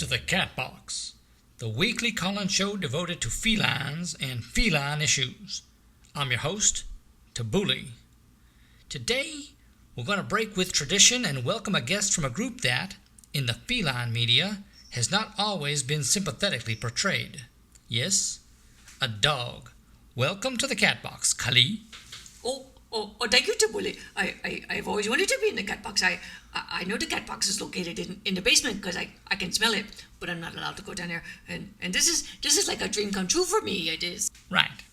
to the Cat Box, the weekly call-in show devoted to felines and feline issues. I'm your host, Tabuli. Today, we're going to break with tradition and welcome a guest from a group that, in the feline media, has not always been sympathetically portrayed. Yes, a dog. Welcome to the Cat Box, Kali. Oh, thank you, Tabuli. I've always wanted to be in the cat box. I know the cat box is located in the basement because I can smell it, but I'm not allowed to go down there. And this is like a dream come true for me. It is. Right.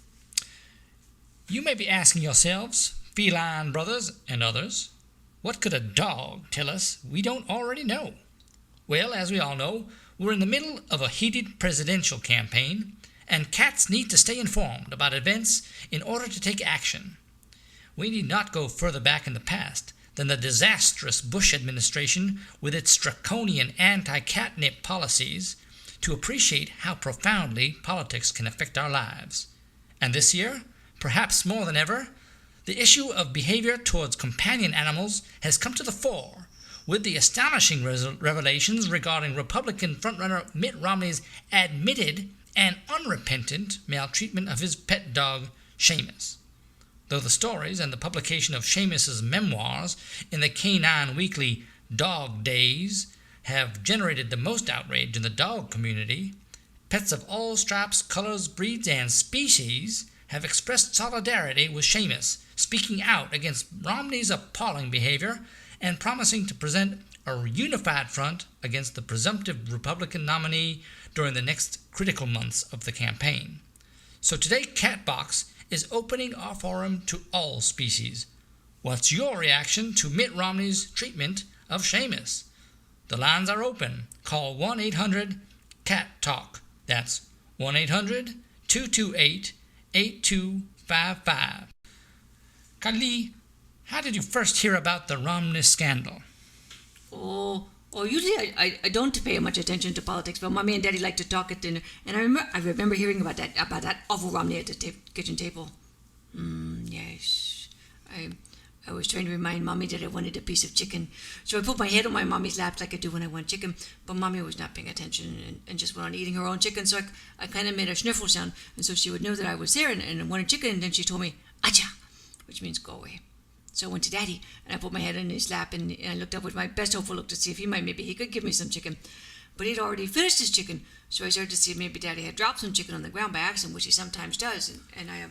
You may be asking yourselves, feline brothers and others, what could a dog tell us we don't already know? Well, as we all know, we're in the middle of a heated presidential campaign, and cats need to stay informed about events in order to take action. We need not go further back in the past than the disastrous Bush administration with its draconian anti-catnip policies to appreciate how profoundly politics can affect our lives. And this year, perhaps more than ever, the issue of behavior towards companion animals has come to the fore, with the astonishing revelations regarding Republican frontrunner Mitt Romney's admitted and unrepentant maltreatment of his pet dog, Seamus. Though the stories and the publication of Seamus's memoirs in the canine weekly Dog Days have generated the most outrage in the dog community, pets of all stripes, colors, breeds, and species have expressed solidarity with Seamus, speaking out against Romney's appalling behavior and promising to present a unified front against the presumptive Republican nominee during the next critical months of the campaign. So today, Catbox is opening our forum to all species. What's your reaction to Mitt Romney's treatment of Seamus? The lines are open. Call 1-800-CAT-TALK. That's 1-800-228-8255. Kali, how did you first hear about the Romney scandal? Usually I don't pay much attention to politics, but Mommy and Daddy like to talk at dinner, and I remember hearing about that awful Romney at the kitchen table. Yes. I was trying to remind Mommy that I wanted a piece of chicken, so I put my head on my Mommy's lap like I do when I want chicken, but Mommy was not paying attention and just went on eating her own chicken, so I kind of made a sniffle sound, and so she would know that I was there and wanted chicken, and then she told me, "Acha," which means go away. So I went to Daddy, and I put my head in his lap, and I looked up with my best hopeful look to see if maybe he could give me some chicken. But he'd already finished his chicken, so I started to see if maybe Daddy had dropped some chicken on the ground by accident, which he sometimes does, and I...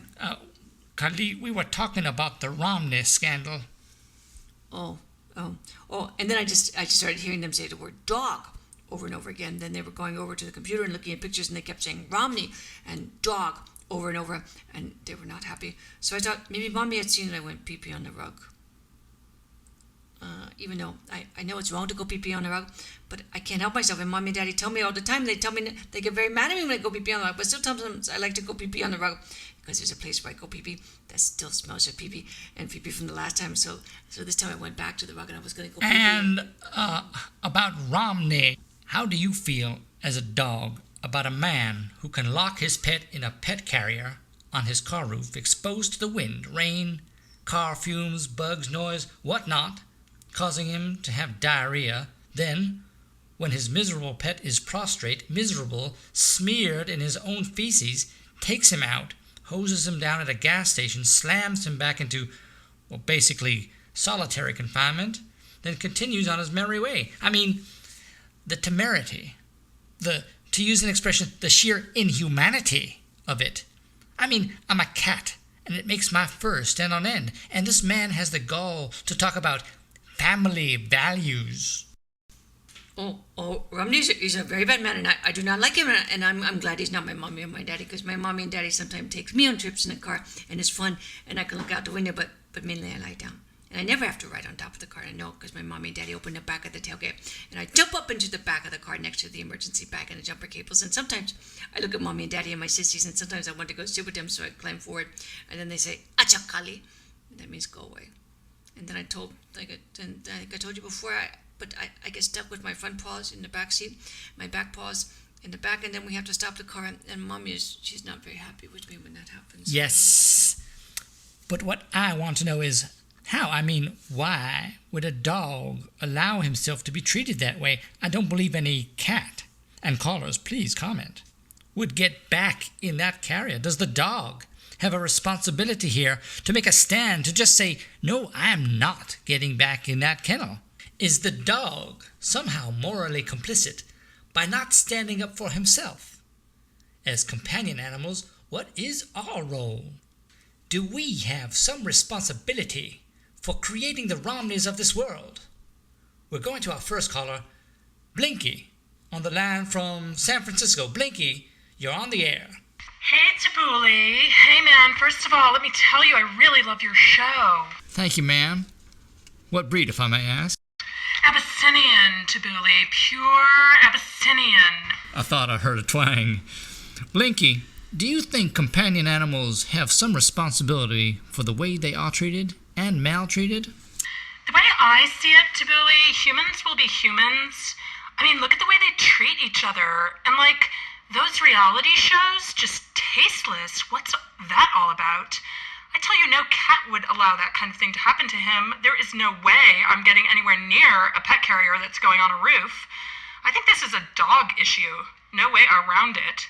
Kali, we were talking about the Romney scandal. And then I just started hearing them say the word dog over and over again. Then they were going over to the computer and looking at pictures, and they kept saying Romney and dog over and over, and they were not happy. So I thought maybe Mommy had seen that I went pee-pee on the rug. Even though I know it's wrong to go pee-pee on the rug, but I can't help myself. And Mommy and Daddy tell me all the time. They tell me they get very mad at me when I go pee-pee on the rug, but still sometimes I like to go pee-pee on the rug because there's a place where I go pee-pee that still smells of pee-pee and pee-pee from the last time. So this time I went back to the rug and I was going to go pee-pee. And about Romney, how do you feel as a dog about a man who can lock his pet in a pet carrier on his car roof, exposed to the wind, rain, car fumes, bugs, noise, whatnot, causing him to have diarrhea, then, when his miserable pet is prostrate, miserable, smeared in his own feces, takes him out, hoses him down at a gas station, slams him back into, basically solitary confinement, then continues on his merry way? I mean, the temerity, to use an expression, the sheer inhumanity of it. I mean, I'm a cat, and it makes my fur stand on end, and this man has the gall to talk about family values. Romney is a very bad man, and I do not like him, and I'm glad he's not my Mommy and my Daddy, because my Mommy and Daddy sometimes takes me on trips in the car, and it's fun, and I can look out the window, but mainly I lie down. And I never have to ride on top of the car, I know, because my Mommy and Daddy open the back of the tailgate, and I jump up into the back of the car next to the emergency bag and the jumper cables, and sometimes I look at Mommy and Daddy and my sissies, and sometimes I want to go sit with them, so I climb forward, and then they say, "Acha Kali," that means go away. And then I told you before, I get stuck with my front paws in the back seat, my back paws in the back, and then we have to stop the car, and Mommy she's not very happy with me when that happens. Yes, but what I want to know is, why would a dog allow himself to be treated that way? I don't believe any cat And callers, please comment. Would get back in that carrier? Does the dog have a responsibility here to make a stand, to just say, no, I am not getting back in that kennel? Is the dog somehow morally complicit by not standing up for himself? As companion animals, what is our role? Do we have some responsibility for creating the Romneys of this world? We're going to our first caller, Blinky, on the line from San Francisco. Blinky, you're on the air. Hey, Tabuli. Hey, man. First of all, let me tell you, I really love your show. Thank you, ma'am. What breed, if I may ask? Abyssinian, Tabuli. Pure Abyssinian. I thought I heard a twang. Blinky, do you think companion animals have some responsibility for the way they are treated and maltreated? The way I see it, Tabuli, humans will be humans. I mean, look at the way they treat each other. And, those reality shows, just tasteless. What's that all about? I tell you, no cat would allow that kind of thing to happen to him. There is no way I'm getting anywhere near a pet carrier that's going on a roof. I think this is a dog issue. No way around it.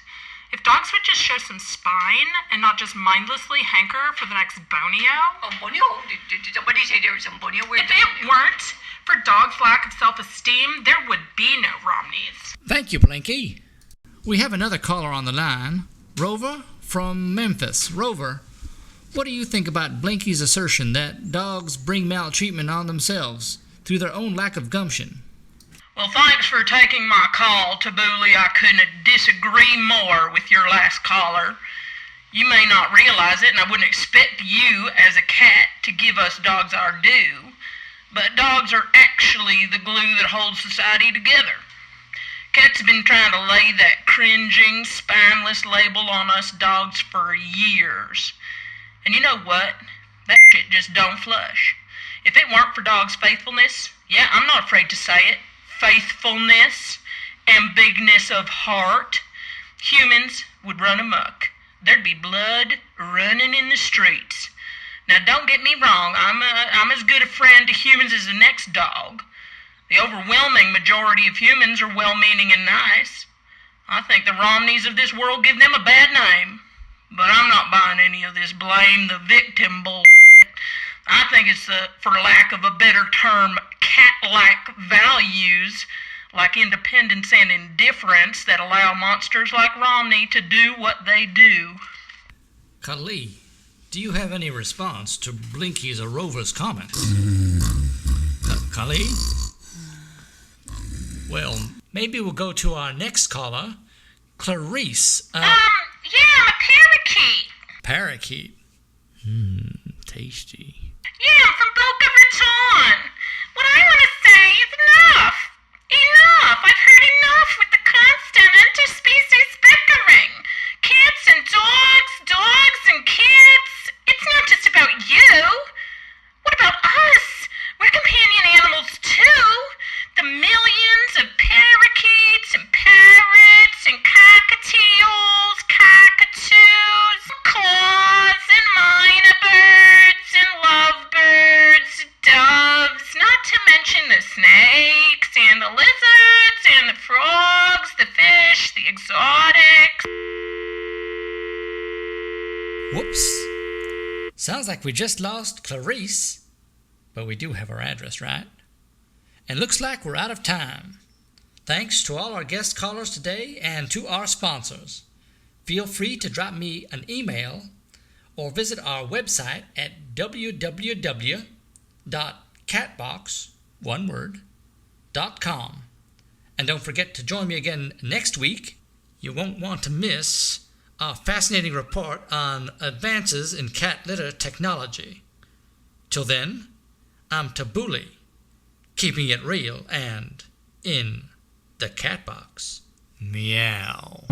If dogs would just show some spine and not just mindlessly hanker for the next bonio. Oh, bonio? Did somebody say there was some bonio? If it weren't for dogs' lack of self-esteem, there would be no Romneys. Thank you, Blinky. We have another caller on the line, Rover from Memphis. Rover, what do you think about Blinky's assertion that dogs bring maltreatment on themselves through their own lack of gumption? Well, thanks for taking my call, Tabuli. I couldn't disagree more with your last caller. You may not realize it, and I wouldn't expect you, as a cat, to give us dogs our due, but dogs are actually the glue that holds society together. Cats have been trying to lay that cringing, spineless label on us dogs for years. And you know what? That shit just don't flush. If it weren't for dogs' faithfulness, yeah, I'm not afraid to say it, faithfulness and bigness of heart, humans would run amok. There'd be blood running in the streets. Now, don't get me wrong, I'm as good a friend to humans as the next dog. The overwhelming majority of humans are well-meaning and nice. I think the Romneys of this world give them a bad name. But I'm not buying any of this blame the victim bullshit. I think it's for lack of a better term, cat-like values like independence and indifference that allow monsters like Romney to do what they do. Kali, do you have any response to Blinky's or Rover's comment? Kali? Well, maybe we'll go to our next caller, Clarice. Yeah, I'm a parakeet. Parakeet. Tasty. Yeah, I'm from Boca Raton. What I want to say is enough. Enough. I've heard enough with the constant interspecies bickering. Cats and dogs, dogs and cats. It's not just about you. What about us? We're companion animals too. The millions of parakeets and parrots and cockatiels, cockatoos, claws and myna birds and lovebirds, doves, not to mention the snakes and the lizards and the frogs, the fish, the exotics. Whoops. Sounds like we just lost Clarice. But we do have her address, right? And looks like we're out of time. Thanks to all our guest callers today and to our sponsors. Feel free to drop me an email or visit our website at www.catbox.com. And don't forget to join me again next week. You won't want to miss our fascinating report on advances in cat litter technology. Till then, I'm Tabuli, keeping it real and in the cat box. Meow.